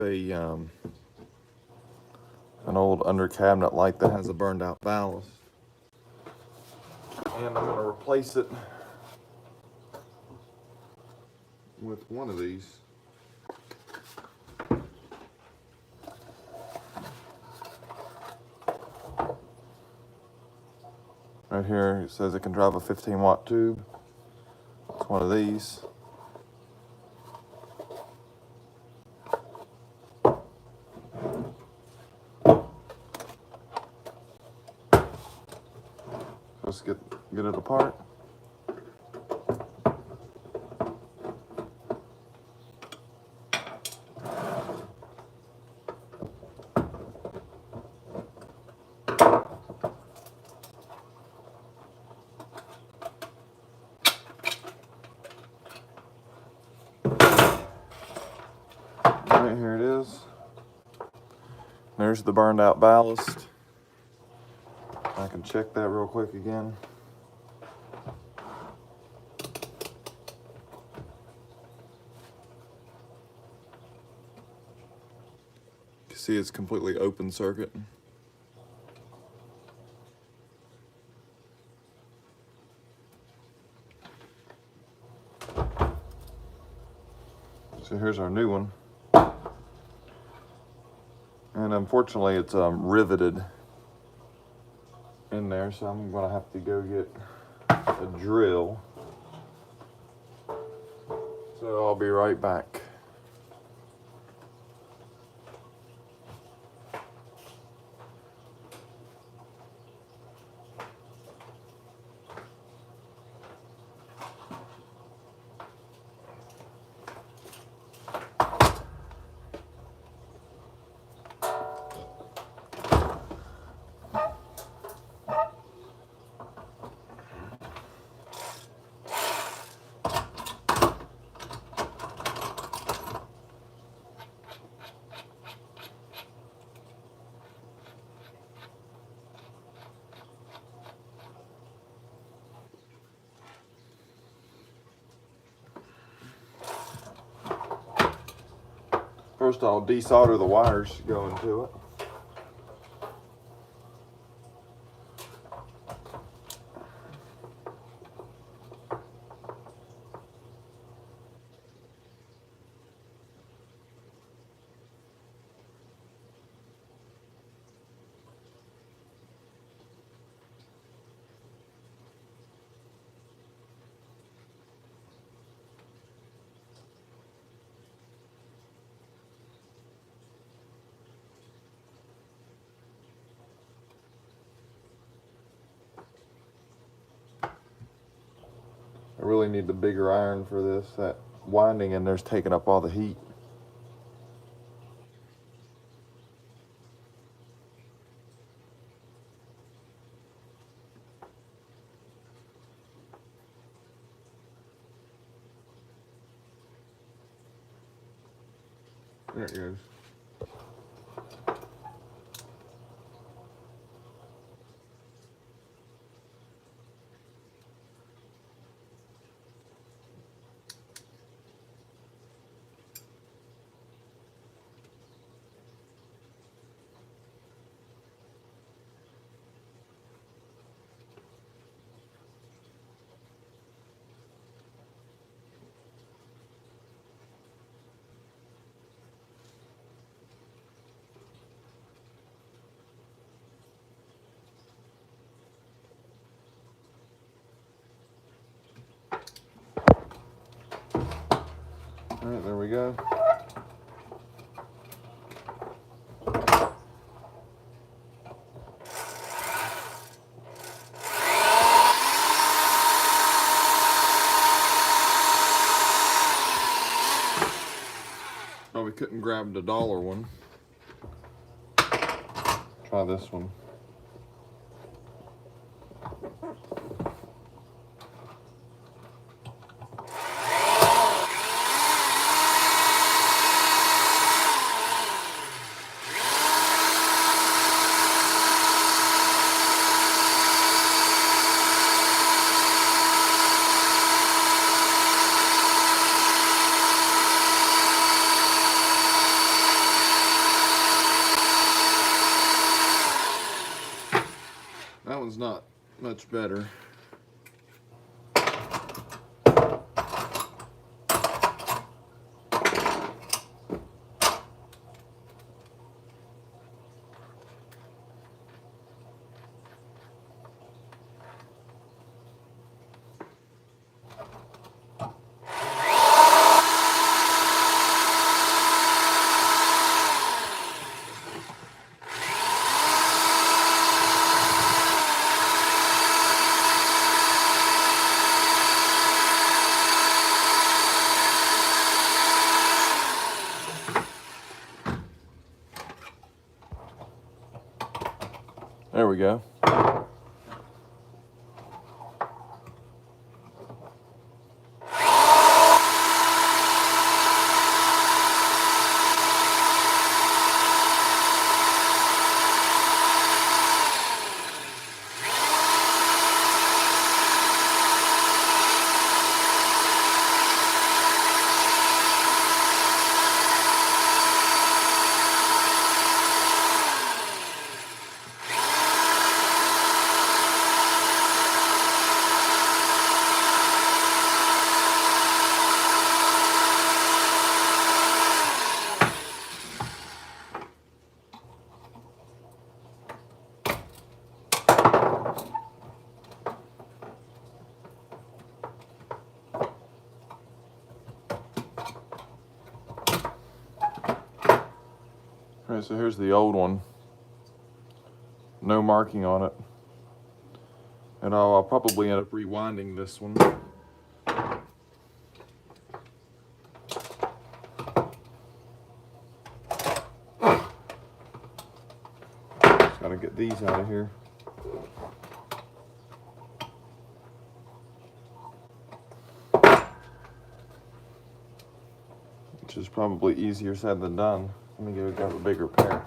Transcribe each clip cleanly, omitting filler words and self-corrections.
an old under cabinet light that has a burned out ballast, and I'm going to replace it with one of these. Right here it says it can drive a 15-watt tube. It's one of these. Let's get it apart. Right, here it is. There's the burned out ballast. I can check that real quick again. You can see it's completely open circuit. So here's our new one. And unfortunately it's riveted in there, so I'm gonna have to go get a drill. So I'll be right back. First I'll desolder the wires going to it. I really need the bigger iron for this. That winding in there's taking up all the heat. There it goes. All right, there we go. Oh, we couldn't grab the dollar one. Try this one. one's not much better. There we go. Alright, so here's the old one. No marking on it. And I'll probably end up rewinding this one. Just gotta get these out of here. Which is probably easier said than done. Let me go grab a bigger pair.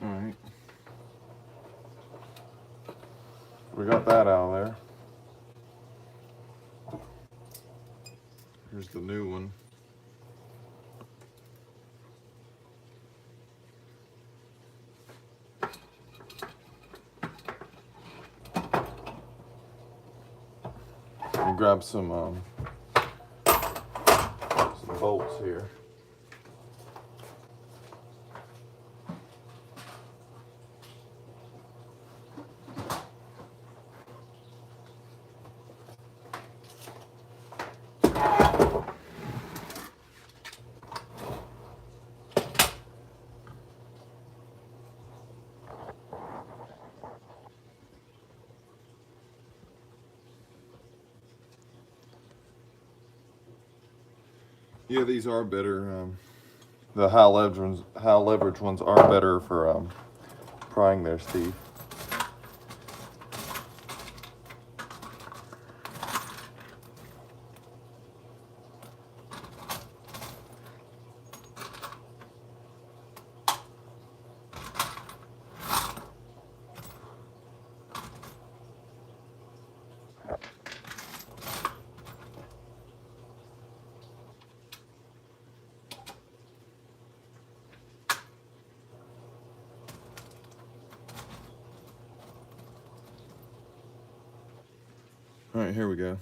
Alright. We got that out of there. Here's the new one. I'll grab some bolts here. Yeah, these are better. The high leverage ones are better for prying their teeth. All right, here we go.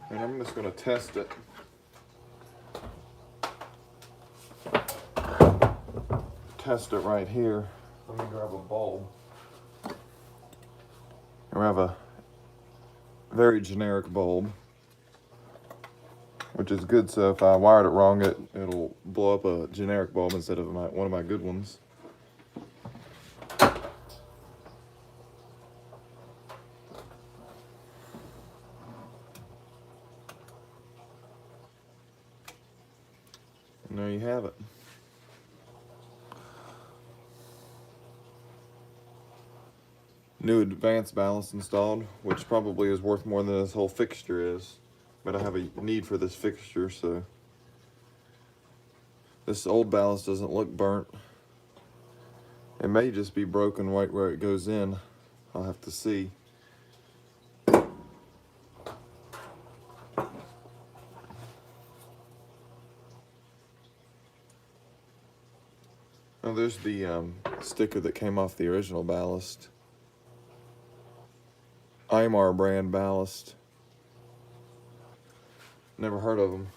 And I'm just going to test it. Test it right here. Let me grab a bulb. We have a very generic bulb, which is good, so if I wired it wrong, it'll blow up a generic bulb instead of one of my good ones. And there you have it. New advanced ballast installed, which probably is worth more than this whole fixture is. But I have a need for this fixture, so. This old ballast doesn't look burnt. It may just be broken right where it goes in. I'll have to see. Oh, there's the sticker that came off the original ballast. Imar brand ballast. Never heard of them.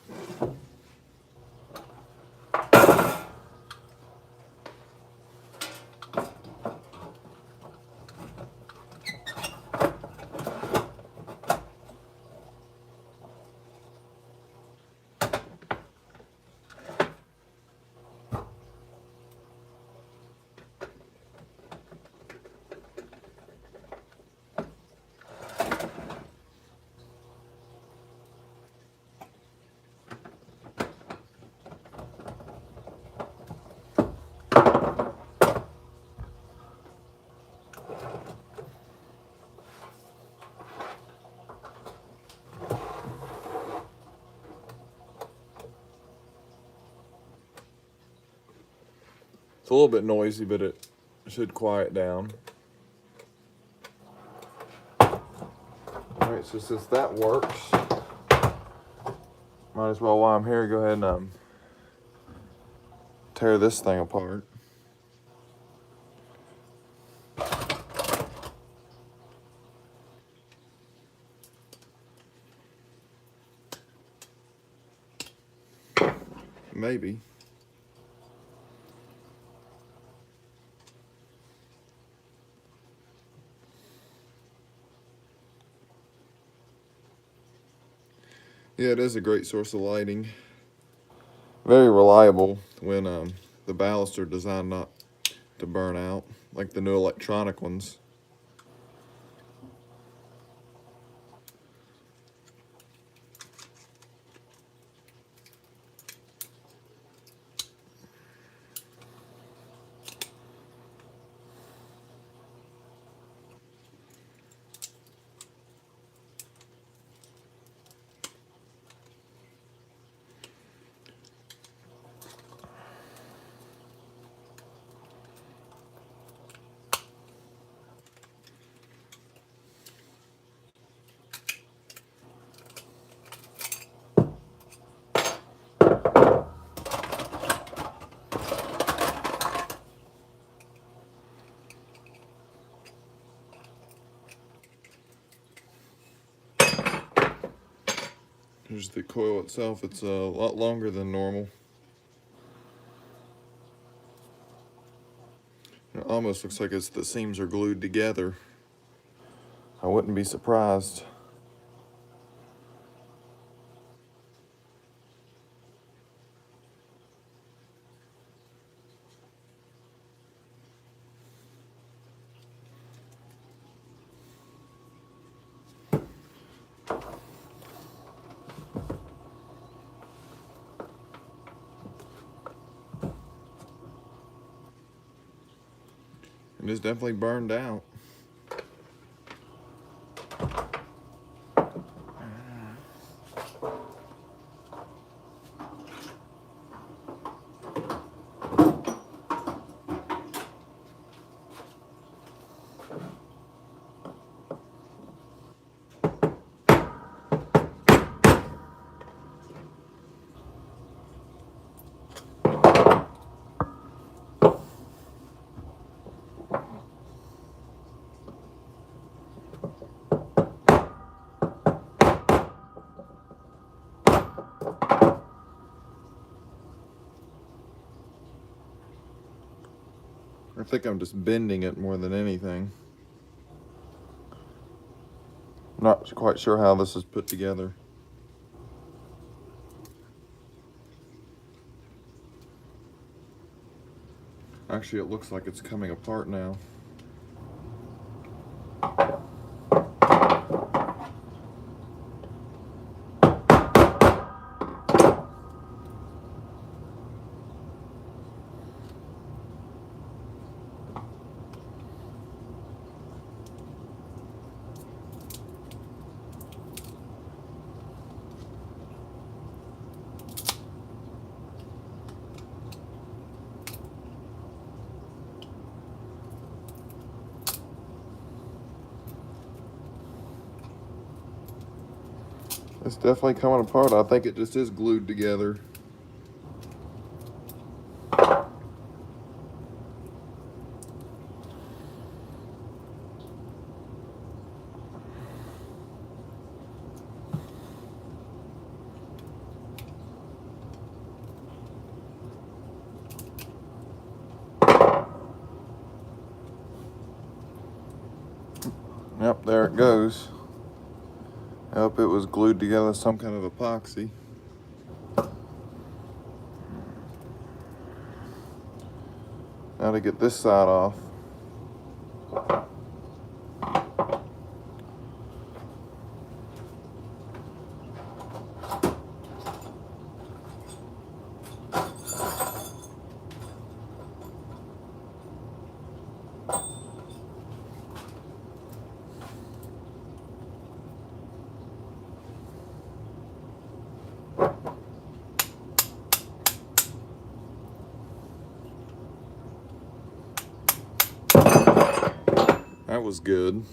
It's a little bit noisy, but it should quiet down. Alright, so since that works, might as well, while I'm here, go ahead and tear this thing apart. Maybe. Yeah, it is a great source of lighting. Very reliable when the ballasts are designed not to burn out, like the new electronic ones. Here's the coil itself. It's a lot longer than normal. It almost looks like the seams are glued together. I wouldn't be surprised. It is definitely burned out. think I'm just bending it more than anything. I'm not quite sure how this is put together. Actually, it looks like it's coming apart now. It's definitely coming apart. I think it just is glued together. Yep, there it goes. I hope it was glued together with some kind of epoxy. Now to get this side off. That was good.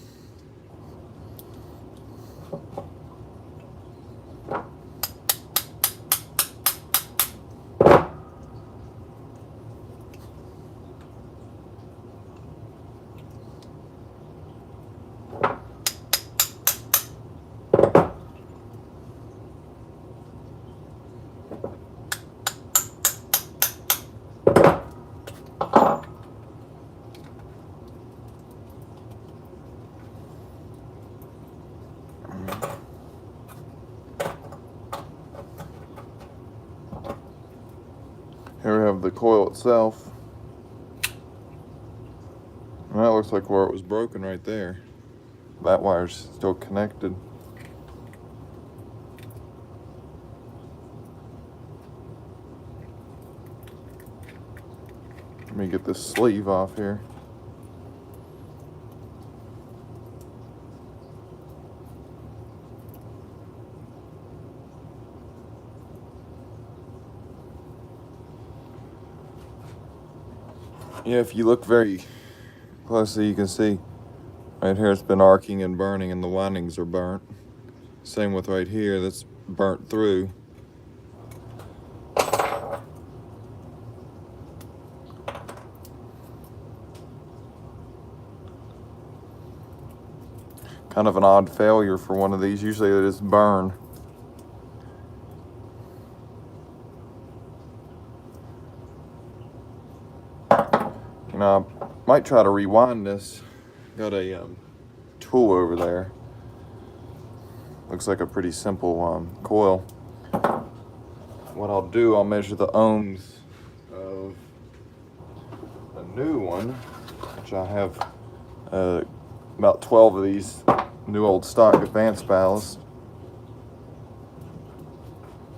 Here we have the coil itself. And that looks like where it was broken right there. That wire's still connected. Let me get this sleeve off here. Yeah, if you look very closely, you can see right here it's been arcing and burning and the windings are burnt. Same with right here, that's burnt through. Kind of an odd failure for one of these. Usually they just burn. You know, I might try to rewind this. Got a tool over there. Looks like a pretty simple coil. What I'll do, I'll measure the ohms of a new one, which I have about 12 of these new old stock advanced ballasts,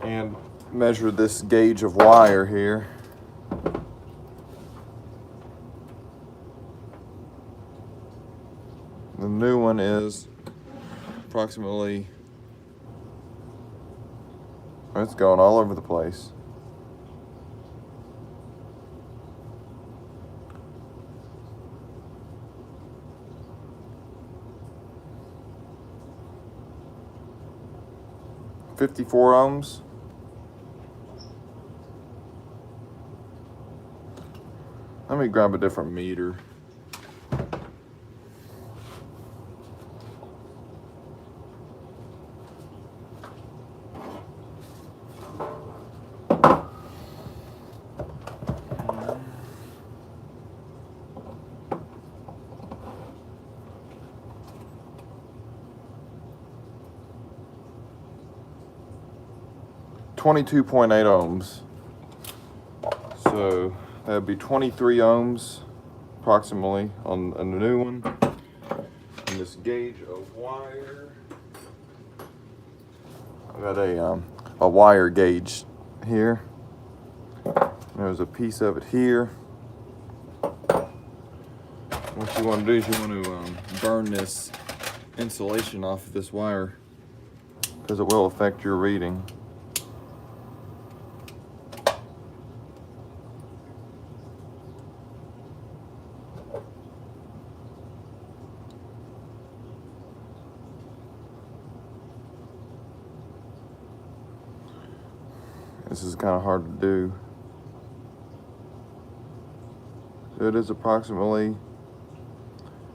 and measure this gauge of wire here. The new one is approximately, it's going all over the place. $54 ohms. Let me grab a different meter. 22.8 ohms. So that would be 23 ohms approximately on the new one. And this gauge of wire, I got a wire gauge here. There's a piece of it here. What you want to do is you want to burn this insulation off of this wire because it will affect your reading. This is kind of hard to do. So it is approximately,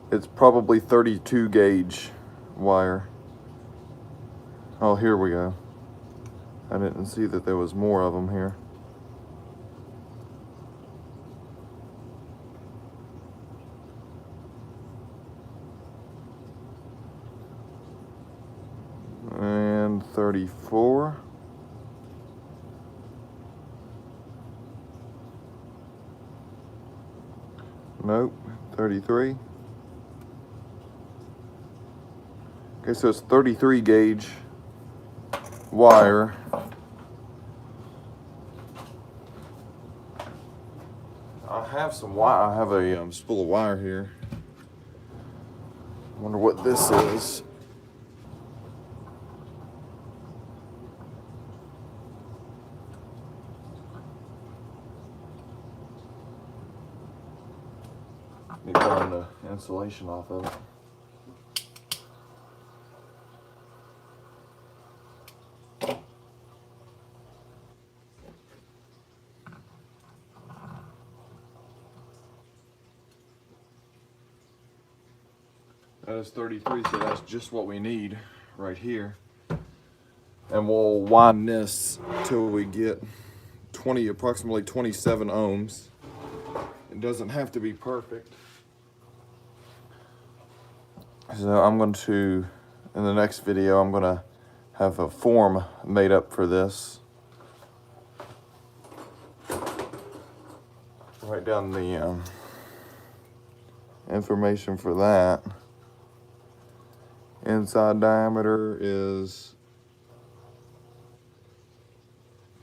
it's probably 32 gauge wire. Oh, here we go. I didn't see that there was more of them here. And 34. Nope, 33. Okay, so it's 33 gauge wire. I have some wire. I have a spool of wire here. I wonder what this is. Let me burn the insulation off of it. That is 33, so that's just what we need right here. And we'll widen this till we get approximately 27 ohms. It doesn't have to be perfect. So I'm going to, in the next video, I'm going to have a form made up for this. Write down the information for that. Inside diameter is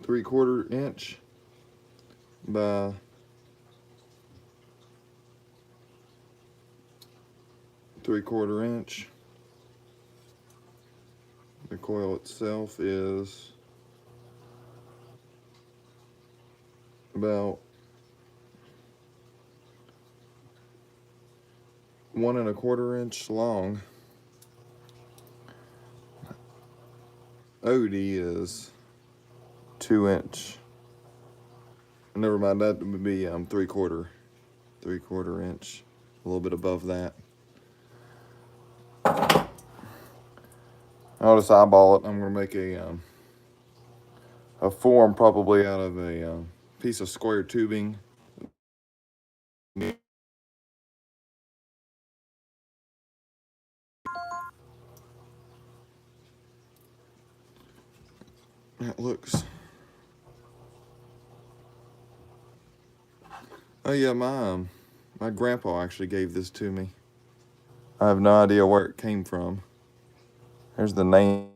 3/4 inch by 3/4 inch. The coil itself is about 1 1/4 inch long. OD is 2 inch. Never mind, that would be 3/4 inch, a little bit above that. I'll just eyeball it. I'm gonna make a form probably out of a piece of square tubing. That looks. Oh yeah, my grandpa actually gave this to me. I have no idea where it came from. There's the name.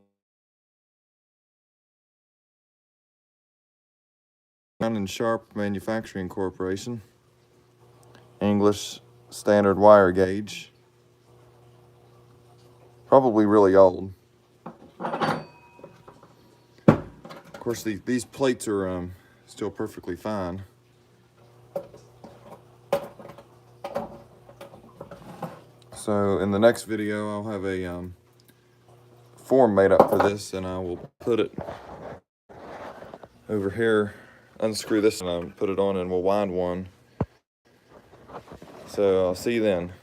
And Sharp Manufacturing Corporation. English standard wire gauge. Probably really old. Of course, these plates are still perfectly fine. So in the next video, I'll have a form made up for this, and I will put it over here, unscrew this, and put it on, and we'll wind one. So I'll see you then.